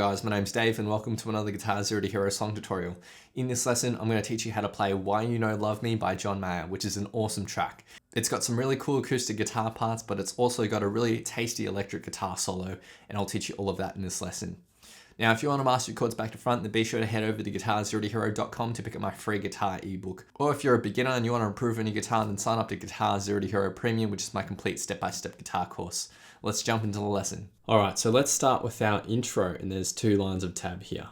guys, my name's Dave and welcome to another Guitar Zero to Hero song tutorial. In this lesson, I'm going to teach you how to play Why You Know Love Me by John Mayer, which is an awesome track. It's got some really cool acoustic guitar parts, but it's also got a really tasty electric guitar solo, and I'll teach you all of that in this lesson. Now, if you want to master your chords back to front, then be sure to head over to guitarzerotohero.com to pick up my free guitar ebook. Or if you're a beginner and you want to improve on your guitar, then sign up to Guitar Zero to Hero Premium, which is my complete step-by-step guitar course. Let's jump into the lesson. All right, so let's start with our intro, and there's 2 lines of tab here.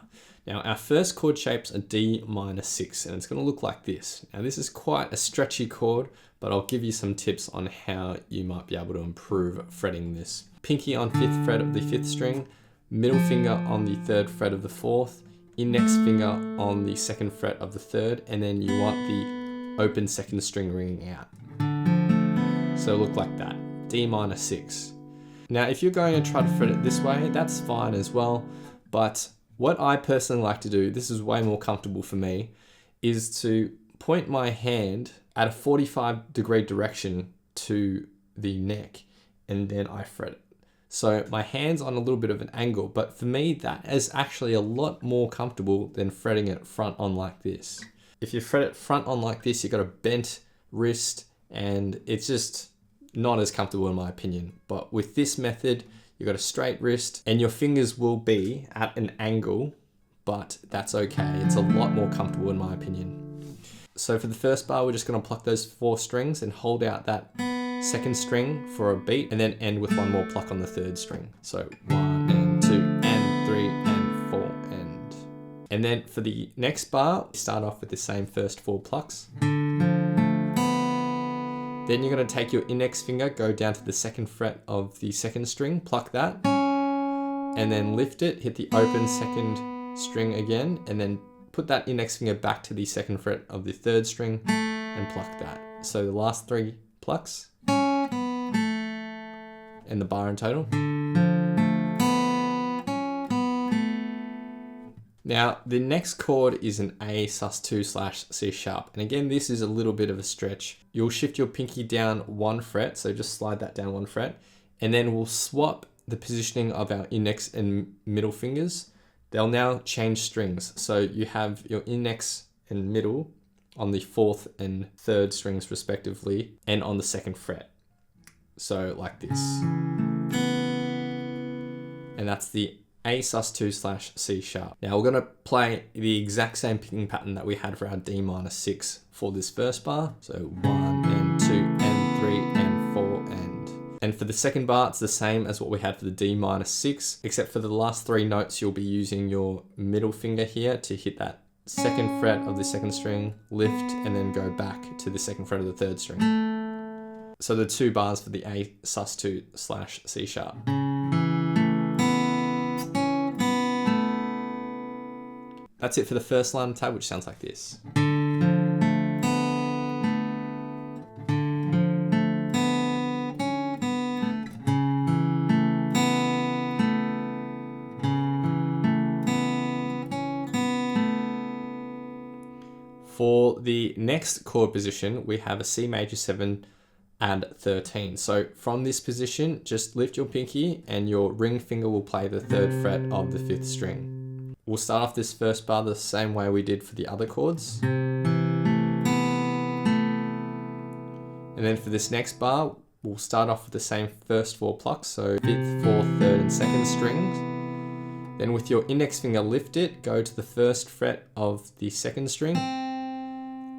Now, our first chord shape's a D minor 6, and it's going to look like this. Now, this is quite a stretchy chord, but I'll give you some tips on how you might be able to improve fretting this. Pinky on 5th fret of the 5th string, middle finger on the 3rd fret of the 4th, index finger on the 2nd fret of the 3rd, and then you want the open 2nd string ringing out. So look like that, D minor 6. Now, if you're going to try to fret it this way, that's fine as well, but what I personally like to do, this is way more comfortable for me, is to point my hand at a 45-degree direction to the neck, and then I fret it. So my hand's on a little bit of an angle, but for me, that is actually a lot more comfortable than fretting it front on like this. If you fret it front on like this, you've got a bent wrist, and it's just not as comfortable in my opinion. But with this method, you've got a straight wrist and your fingers will be at an angle, but that's okay. It's a lot more comfortable in my opinion. So for the first bar, we're just gonna pluck those 4 strings and hold out that 2nd string for a beat, and then end with 1 more pluck on the 3rd string. So 1 and 2 and 3 and 4 and then for the next bar, start off with the same first 4 plucks. Then you're going to take your index finger, go down to the 2nd fret of the 2nd string, pluck that, and then lift it, hit the open 2nd string again, and then put that index finger back to the 2nd fret of the 3rd string and pluck that. So the last 3 plucks and the bar in total. Now, the next chord is an A sus2/C sharp. And again, this is a little bit of a stretch. You'll shift your pinky down 1 fret, so just slide that down 1 fret, and then we'll swap the positioning of our index and middle fingers. They'll now change strings. So you have your index and middle on the 4th and 3rd strings respectively, and on the 2nd fret. So like this. And that's the A sus2/C sharp. Now we're going to play the exact same picking pattern that we had for our D minor 6 for this first bar. So 1 and 2 and 3 and 4 and for the second bar, it's the same as what we had for the D minor 6, except for the last 3 notes, you'll be using your middle finger here to hit that 2nd fret of the 2nd string, lift, and then go back to the 2nd fret of the 3rd string. So the 2 bars for the A sus2/C sharp. That's it for the first line of the tab, which sounds like this. For the next chord position, we have a C major 7 and 13. So from this position, just lift your pinky and your ring finger will play the 3rd fret of the 5th string. We'll start off this first bar the same way we did for the other chords. And then for this next bar, we'll start off with the same first 4 plucks, so 5th, 4th, 3rd, and 2nd strings. Then with your index finger, lift it, go to the 1st fret of the 2nd string,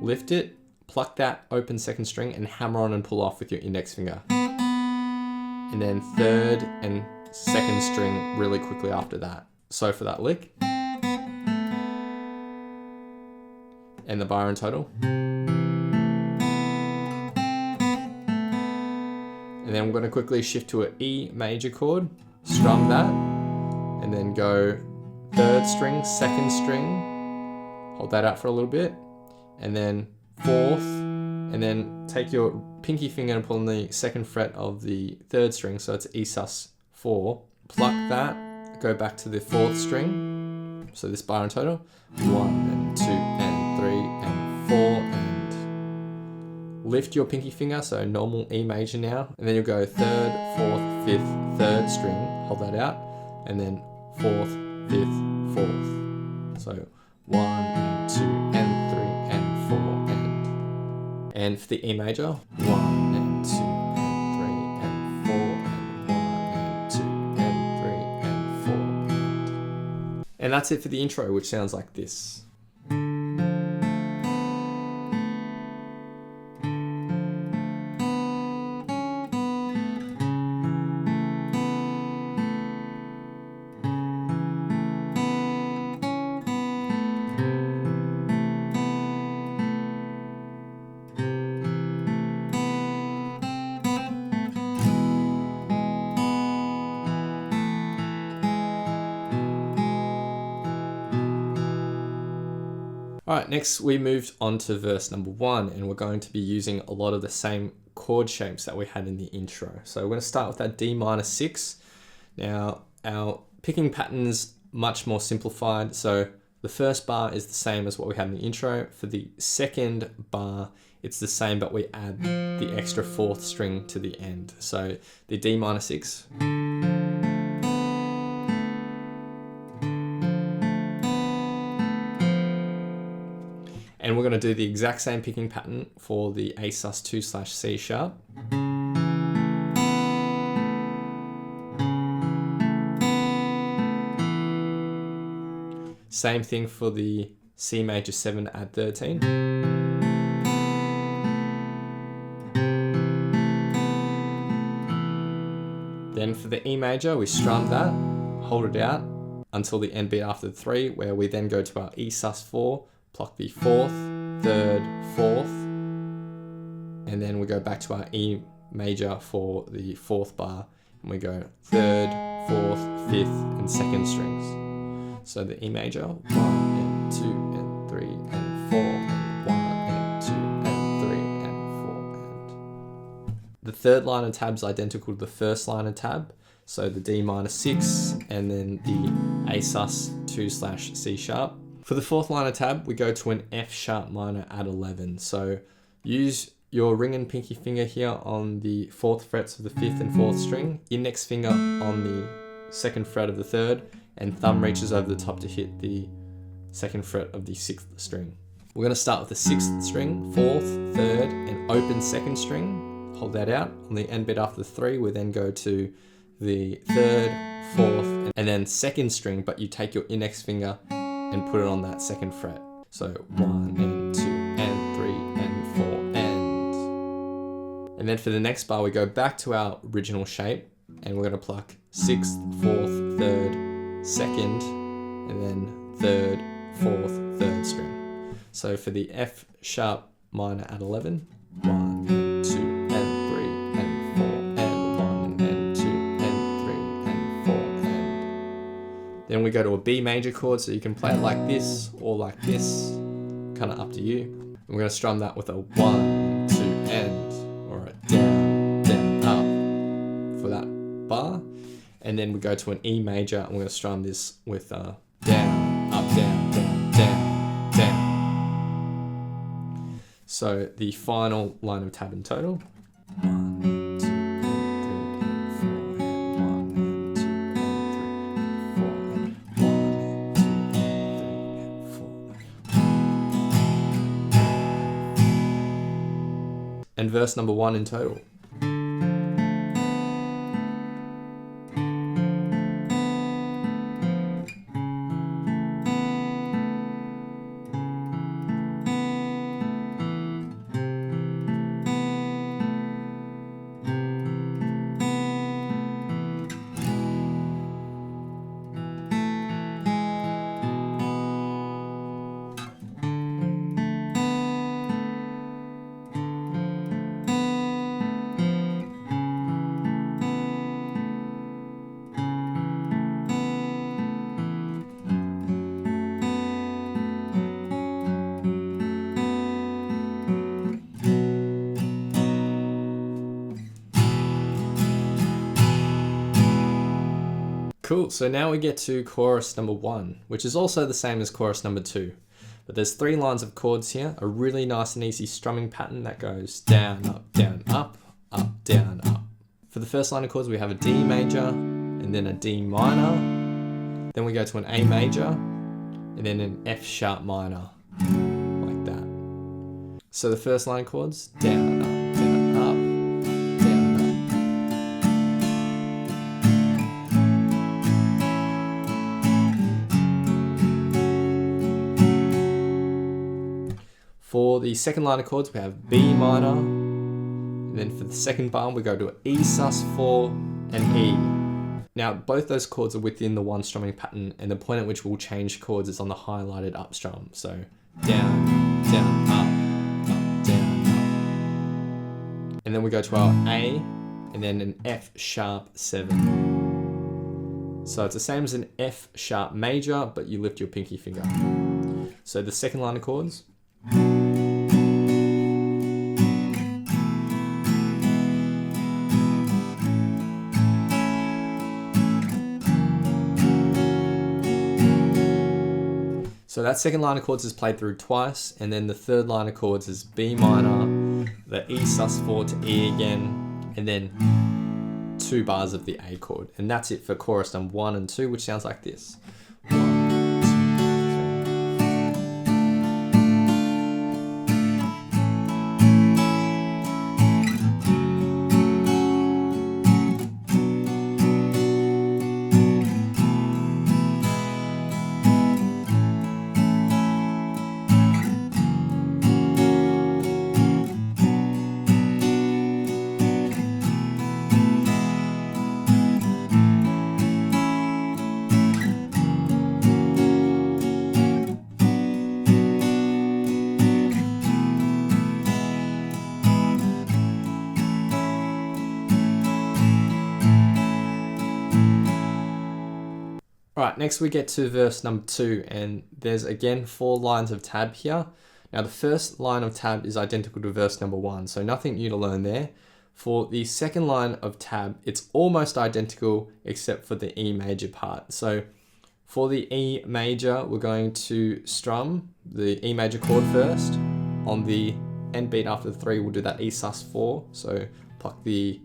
lift it, pluck that open 2nd string, and hammer on and pull off with your index finger. And then 3rd and 2nd string really quickly after that. So for that lick, and the bar in total. And then we're going to quickly shift to an E major chord, strum that, and then go 3rd string, 2nd string, hold that out for a little bit, and then 4th, and then take your pinky finger and pull on the 2nd fret of the 3rd string, so it's E sus4, pluck that, go back to the 4th string, so this bar in total, 1 and 2 and 3 and 4 and lift your pinky finger, so normal E major now, and then you'll go 3rd, 4th, 5th, 3rd string, hold that out, and then 4th, fifth, fourth. So 1 and 2 and 3 and 4 and for the E major, 1 and 2 and 3 and 4 and 1 and 2 and 3 and 4. And that's it for the intro, which sounds like this. Alright, next we moved on to verse number 1, and we're going to be using a lot of the same chord shapes that we had in the intro. So we're going to start with that D minor 6. Now, our picking pattern is much more simplified. So the first bar is the same as what we had in the intro. For the second bar, it's the same, but we add the extra 4th string to the end. So the D minor 6. And we're going to do the exact same picking pattern for the A sus2/C sharp. Same thing for the C major 7 add 13. Then for the E major, we strum that, hold it out until the end beat after the 3, where we then go to our E sus4, pluck the 4th, 3rd, 4th, and then we go back to our E major for the 4th bar, and we go 3rd, 4th, 5th, and 2nd strings. So the E major, 1 and 2 and 3 and 4, and 1 and 2 and 3 and 4 and... The third line of tab is identical to the first line of tab, so the D minor 6 and then the A sus2/C sharp. For the fourth line of tab, we go to an F sharp minor add 11. So use your ring and pinky finger here on the 4th frets of the 5th and 4th string, index finger on the 2nd fret of the 3rd, and thumb reaches over the top to hit the 2nd fret of the 6th string. We're going to start with the 6th string, 4th, 3rd, and open 2nd string. Hold that out. On the end bit after the 3, we then go to the 3rd, 4th, and then 2nd string, but you take your index finger and put it on that 2nd fret. So 1 and 2 and 3 and 4 and then for the next bar we go back to our original shape, and we're going to pluck 6th, 4th, 3rd, 2nd, and then 3rd, 4th, 3rd string. So for the F sharp minor add 11, 1 and 2 and 3 and 4 and 1 and 2 and 3 and 4 and... Then we go to a B major chord, so you can play it like this or like this, kind of up to you. And we're going to strum that with a 1, 2 and, or a down, down, up for that bar. And then we go to an E major, and we're going to strum this with a down, up, down, down, down, down. So the final line of tab in total. 1, 2, and 3, and 4, and 1, and 2, and 3, and 4, and 1, and 2, and 3, and 4. And verse number 1 in total. Cool, so now we get to chorus number 1, which is also the same as chorus number 2. But there's 3 lines of chords here, a really nice and easy strumming pattern that goes down, up, down, up, up, down, up. For the first line of chords, we have a D major, and then a D minor, Then we go to an A major, and then an F sharp minor, like that. So the first line of chords, down, up, down, up, down, up. For the second line of chords, we have B minor, and then for the second bar, we go to E sus4 and E. Now, both those chords are within the one strumming pattern, and the point at which we'll change chords is on the highlighted up strum. So down, down, up, down, up. And then we go to our A, and then an F sharp 7. So it's the same as an F sharp major, but you lift your pinky finger. So the second line of chords. So that second line of chords is played through twice, and then the third line of chords is B minor, the E sus4 to E again, and then 2 bars of the A chord. And that's it for chorus number 1 and 2, which sounds like this. 1, 2, Alright, next we get to verse number 2, and there's again 4 lines of tab here. Now the first line of tab is identical to verse number 1, so nothing new to learn there. For the second line of tab, it's almost identical except for the E major part. So for the E major, we're going to strum the E major chord first. On the end beat after the 3, we'll do that E sus4, so pluck the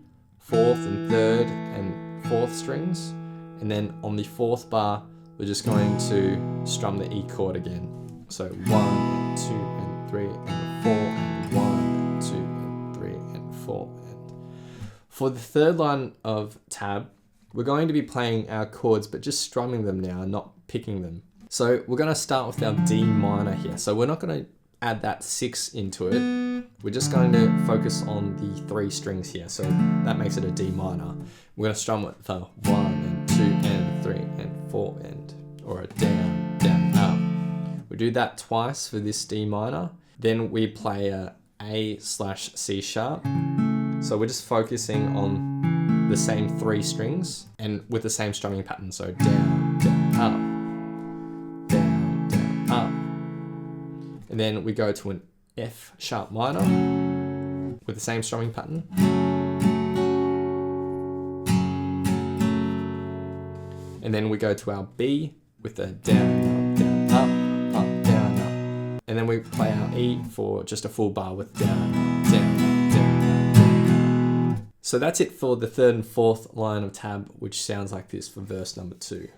4th and 3rd and 4th strings. And then on the 4th bar, we're just going to strum the E chord again. So 1 and 2 and 3 and 4 and 1 and 2 and 3 and 4. And for the third line of tab, we're going to be playing our chords, but just strumming them now, not picking them. So we're going to start with our D minor here. So we're not going to add that 6 into it. We're just going to focus on the 3 strings here. So that makes it a D minor. We're going to strum with the 1 and 2 and 3 and 4 and, or a down, down, up. We do that twice for this D minor. Then we play a /C sharp. So we're just focusing on the same 3 strings and with the same strumming pattern. So down, down, up, down, down, up. And then we go to an F sharp minor with the same strumming pattern. And then we go to our B with the down, down, up, down, up. And then we play our E for just a full bar with down, down, down, down. So that's it for the 3rd and 4th line of tab, which sounds like this for verse number 2.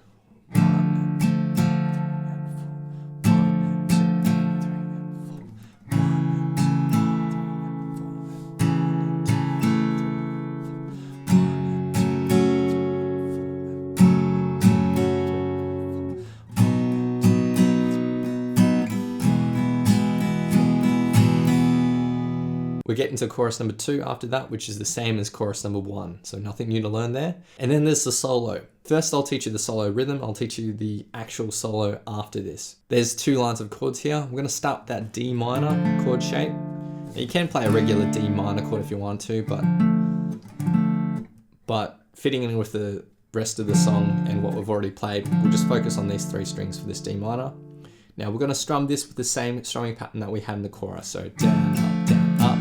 We get into chorus number 2 after that, which is the same as chorus number 1. So nothing new to learn there. And then there's the solo. First, I'll teach you the solo rhythm. I'll teach you the actual solo after this. There's 2 lines of chords here. We're going to start with that D minor chord shape. Now, you can play a regular D minor chord if you want to, but fitting in with the rest of the song and what we've already played, we'll just focus on these 3 strings for this D minor. Now we're going to strum this with the same strumming pattern that we had in the chorus. So down, up, down, up.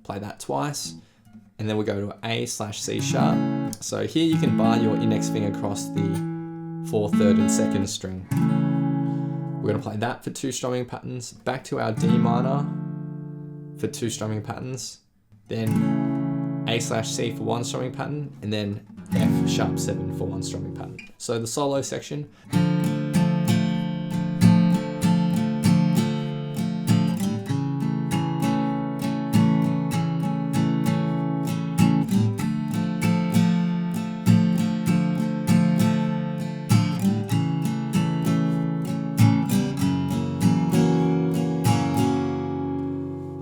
Play that twice, and then we go to A/C sharp. So here you can bar your index finger across the 4th, 3rd, and 2nd string. We're going to play that for 2 strumming patterns, back to our D minor for 2 strumming patterns, then A/C for 1 strumming pattern, and then F sharp 7 for 1 strumming pattern. So the solo section.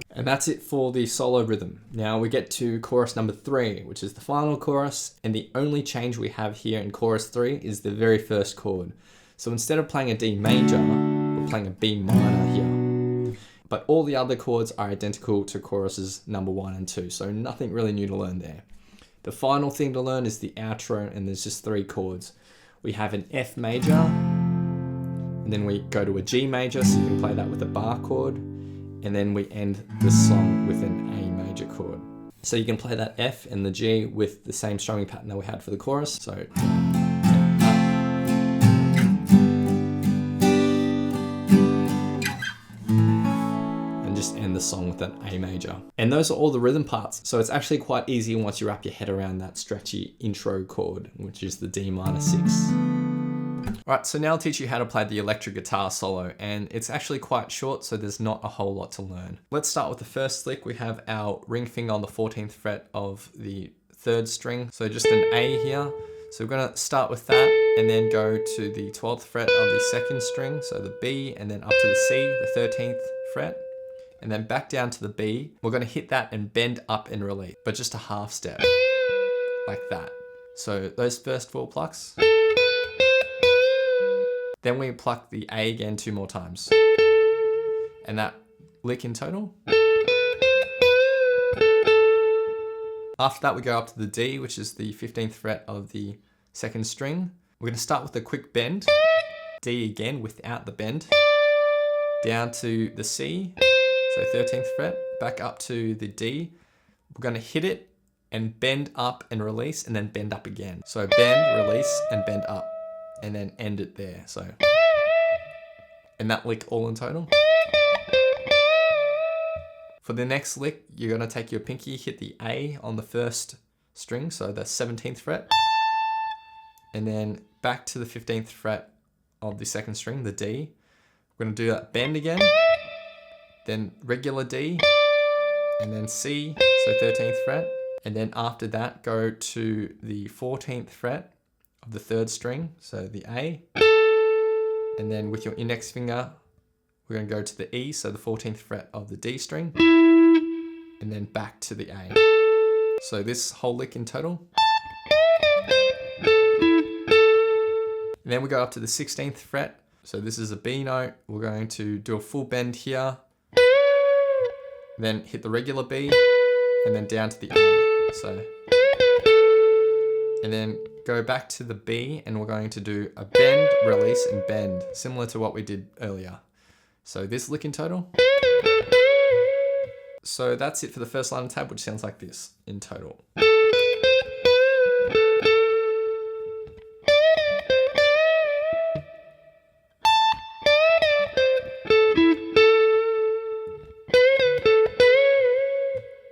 And that's it for the solo rhythm. Now we get to chorus number 3, which is the final chorus. And the only change we have here in chorus 3 is the very first chord. So instead of playing a D major, we're playing a B minor here. But all the other chords are identical to choruses number 1 and 2. So nothing really new to learn there. The final thing to learn is the outro, and there's just 3 chords. We have an F major, and then we go to a G major, so you can play that with a bar chord. And then we end the song with an A major chord. So you can play that F and the G with the same strumming pattern that we had for the chorus. So and just end the song with an A major. And those are all the rhythm parts. So it's actually quite easy once you wrap your head around that stretchy intro chord, which is the D minor 6. Alright, so now I'll teach you how to play the electric guitar solo, and it's actually quite short, so there's not a whole lot to learn. Let's start with the first lick. We have our ring finger on the 14th fret of the 3rd string, so just an A here. So we're going to start with that, and then go to the 12th fret of the 2nd string, so the B, and then up to the C, the 13th fret, and then back down to the B. We're going to hit that and bend up and release, but just a half step, like that. So those first 4 plucks. Then we pluck the A again 2 more times. And that lick in total. After that, we go up to the D, which is the 15th fret of the 2nd string. We're going to start with a quick bend. D again without the bend. Down to the C, so 13th fret. Back up to the D. We're going to hit it and bend up and release, and then bend up again. So bend, release, and bend up. And then end it there, so. And that lick all in total. For the next lick, you're gonna take your pinky, hit the A on the 1st string, so the 17th fret. And then back to the 15th fret of the 2nd string, the D. We're gonna do that bend again, then regular D, and then C, so 13th fret. And then after that, go to the 14th fret of the 3rd string, so the A, and then with your index finger, we're going to go to the E, so the 14th fret of the D string, and then back to the A. So this whole lick in total. And then we go up to the 16th fret, so this is a B note. We're going to do a full bend here, then hit the regular B, and then down to the A. So, and then go back to the B, and we're going to do a bend, release, and bend, similar to what we did earlier. So this lick in total. So that's it for the first line of tab, which sounds like this in total.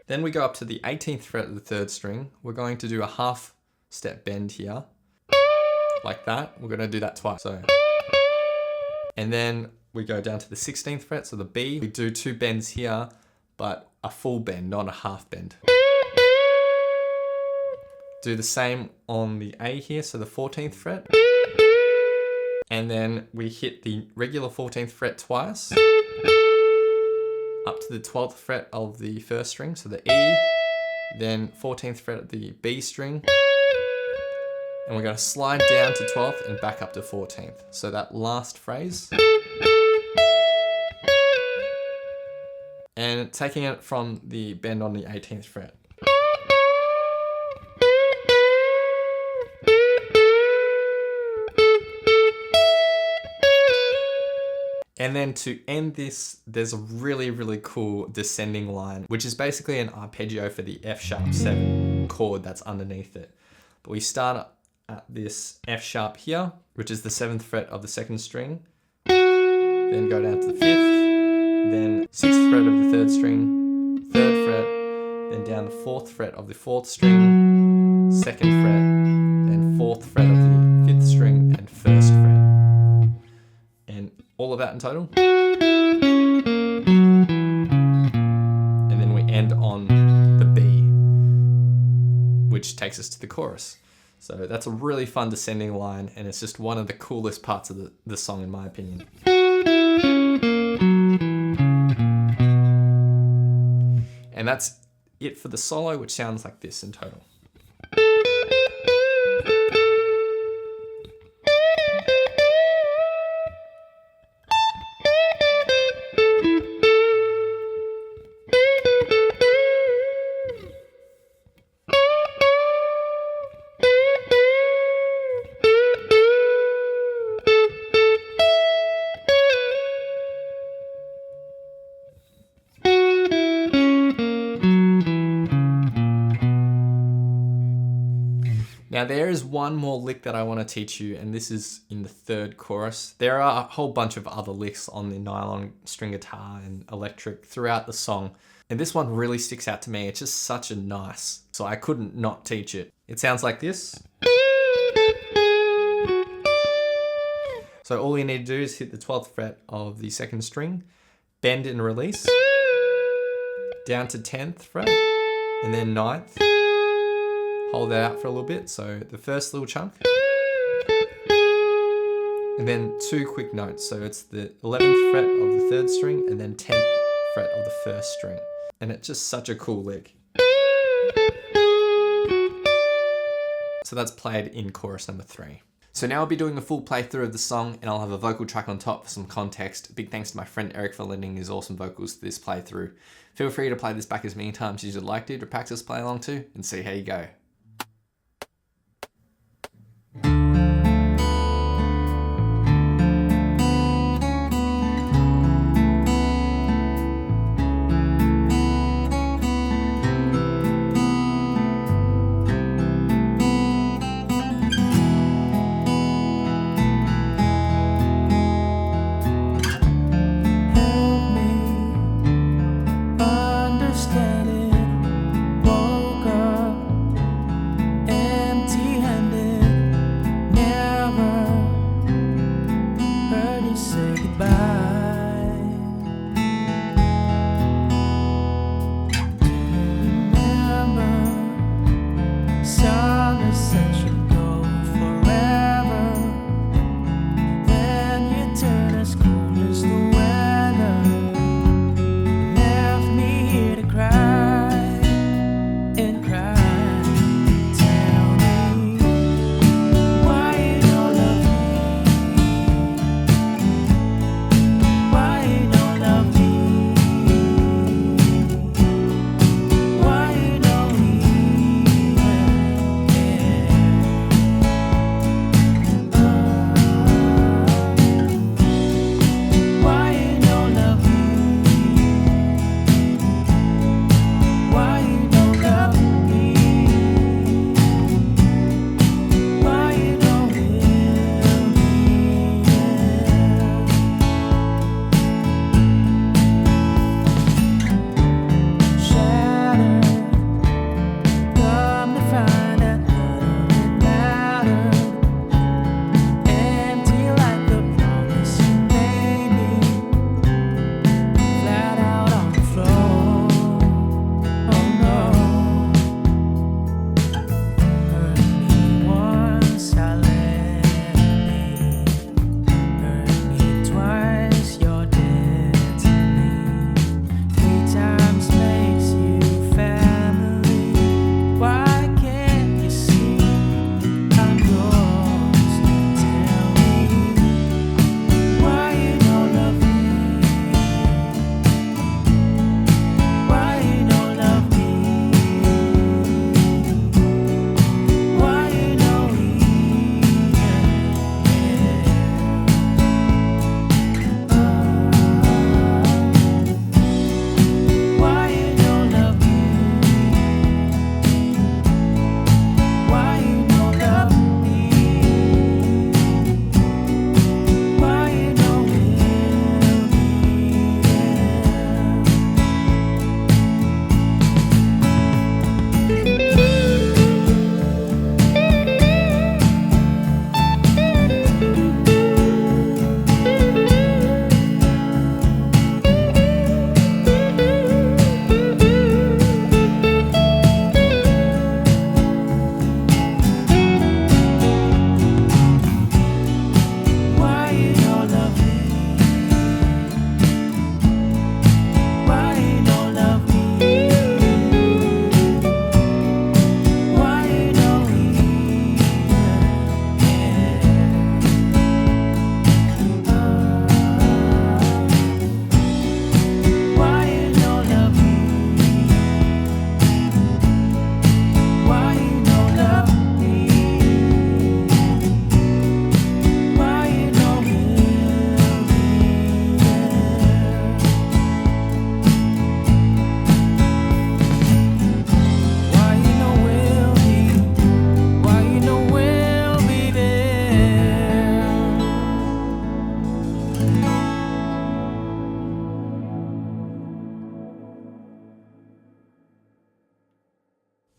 Then we go up to the 18th fret of the 3rd string. We're going to do a half step bend here, like that. We're going to do that twice. So, and then we go down to the 16th fret, so the B. We do 2 bends here, but a full bend, not a half bend. Do the same on the A here, so the 14th fret. And then we hit the regular 14th fret twice, up to the 12th fret of the 1st string, so the E, then 14th fret of the B string, and we're going to slide down to 12th and back up to 14th. So that last phrase. And taking it from the bend on the 18th fret. And then to end this, there's a really, really cool descending line, which is basically an arpeggio for the F sharp 7 chord that's underneath it. But we start at this F sharp here, which is the 7th fret of the 2nd string, then go down to the 5th, then 6th fret of the 3rd string, 3rd fret, then down the 4th fret of the 4th string, 2nd fret, then 4th fret of the 5th string and 1st fret. And all of that in total. And then we end on the B, which takes us to the chorus. So that's a really fun descending line, and it's just one of the coolest parts of the song in my opinion. And that's it for the solo, which sounds like this in total. Now there is one more lick that I want to teach you, and this is in the 3rd chorus. There are a whole bunch of other licks on the nylon string guitar and electric throughout the song, and this one really sticks out to me. It's just such a nice, so I couldn't not teach it. It sounds like this. So all you need to do is hit the 12th fret of the 2nd string, bend and release, down to 10th fret, and then 9th. Hold that out for a little bit, so the first little chunk, and then 2 quick notes. So it's the 11th fret of the 3rd string and then 10th fret of the 1st string. And it's just such a cool lick. So that's played in chorus number 3. So now I'll be doing a full playthrough of the song, and I'll have a vocal track on top for some context. Big thanks to my friend Eric for lending his awesome vocals to this playthrough. Feel free to play this back as many times as you'd like to practice play along to, and see how you go.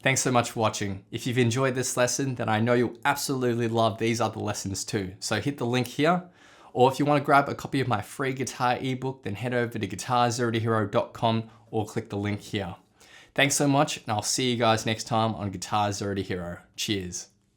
Thanks so much for watching. If you've enjoyed this lesson, then I know you'll absolutely love these other lessons too. So hit the link here. Or if you want to grab a copy of my free guitar ebook, then head over to guitarzerotohero.com or click the link here. Thanks so much, and I'll see you guys next time on Guitar Zero to Hero. Cheers.